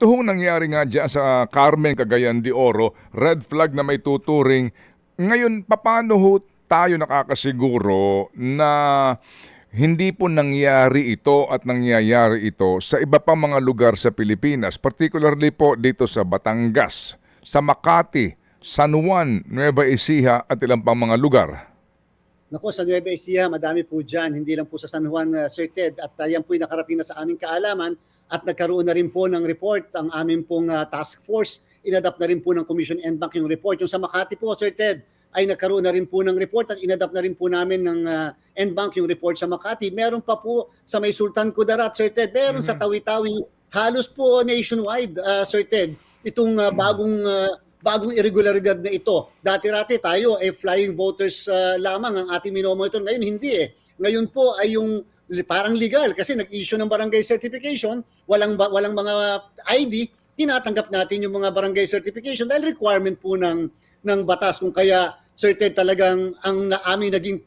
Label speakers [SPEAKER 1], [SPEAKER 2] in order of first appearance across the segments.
[SPEAKER 1] ito hong nangyari nga dyan sa Carmen, Cagayan de Oro, red flag na may tuturing. Ngayon, paano ho tayo nakakasiguro na hindi po nangyari ito at nangyayari ito sa iba pang mga lugar sa Pilipinas, particularly po dito sa Batangas, sa Makati, San Juan, Nueva Ecija at ilang pang mga lugar?
[SPEAKER 2] Nako, sa Nueva Ecija, madami po dyan. Hindi lang po sa San Juan, Sir Ted. At yan po'y nakarating na sa aming kaalaman at nagkaroon na rin po ng report ang aming pong task force. Inadapt na rin po ng Commission NBank yung report. Yung sa Makati po, Sir Ted, ay nagkaroon na rin po ng report at inadapt na rin po namin ng NBank yung report sa Makati. Meron pa po sa may Sultan Kudarat, Sir Ted. Meron sa Tawi-Tawi, halos po nationwide, Sir Ted. Itong bagong irregularidad na ito. Dati-rati tayo ay flying voters lamang ang ating minomonitor. Ngayon hindi eh. Ngayon po ay yung parang legal kasi nag-issue ng barangay certification, walang mga ID, tinatanggap natin yung mga barangay certification dahil requirement po ng batas. Kung kaya Sir Ted, talagang ang aming naging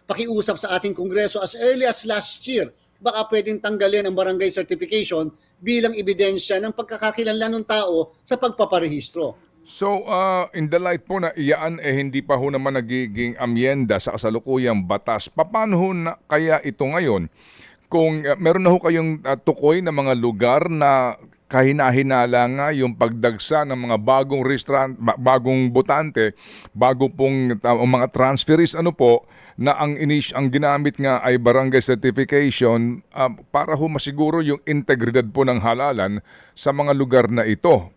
[SPEAKER 2] pakiusap sa ating Kongreso as early as last year, baka pwedeng tanggalin ang barangay certification bilang ebidensya ng pagkakakilanlan ng tao sa pagpaparehistro.
[SPEAKER 1] So, in the light po na iyaan hindi pa ho naman nagiging amyenda sa kasalukuyang batas, paano ho na kaya ito ngayon? Kung meron na ho kayong tukoy na mga lugar na kahina-hinala nga yung pagdagsa ng mga bagong botante, bago pong mga transferees, ano po, na ang ginamit nga ay barangay certification para ho masiguro yung integridad po ng halalan sa mga lugar na ito.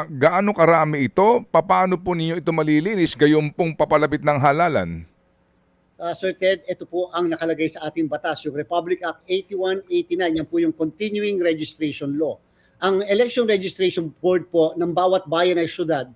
[SPEAKER 1] Gaano karami ito? Paano po ninyo ito malilinis gayon pong papalapit ng halalan?
[SPEAKER 2] Sir Ted, ito po ang nakalagay sa ating batas, yung Republic Act 8189, yan po yung Continuing Registration Law. Ang Election Registration Board po ng bawat bayan ay syudad,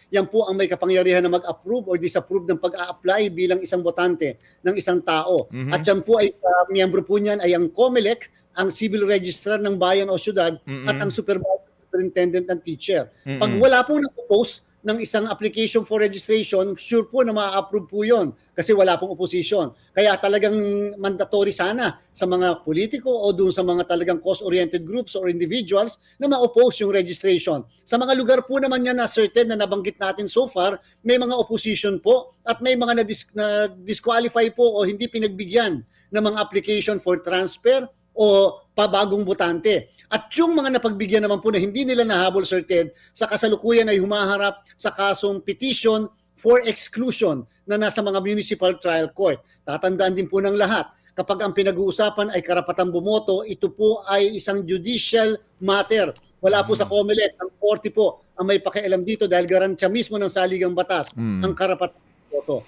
[SPEAKER 2] yan po ang may kapangyarihan na mag-approve or disapprove ng pag-a-apply bilang isang botante ng isang tao. At yan po ay miyembro po niyan ay ang COMELEC, ang civil registrar ng bayan o syudad, at ang superintendent and teacher. Pag wala pong nag-post ng isang application for registration, sure po na ma-approve po yun kasi wala pong opposition. Kaya talagang mandatory sana sa mga politiko o doon sa mga talagang cause-oriented groups or individuals na ma-oppose yung registration. Sa mga lugar po naman yan na certain na nabanggit natin so far, may mga opposition po at may mga na-disqualify po o hindi pinagbigyan ng mga application for transfer o pabagong botante. At yung mga napagbigyan naman po na hindi nila nahabol, Sir Ted, sa kasalukuyan ay humaharap sa kasong petition for exclusion na nasa mga municipal trial court. Tatandaan din po ng lahat, kapag ang pinag-uusapan ay karapatang bumoto, ito po ay isang judicial matter. Wala po sa COMELEC, ang korte po ang may pakialam dito dahil garantya mismo ng saligang batas ang karapatang bumoto.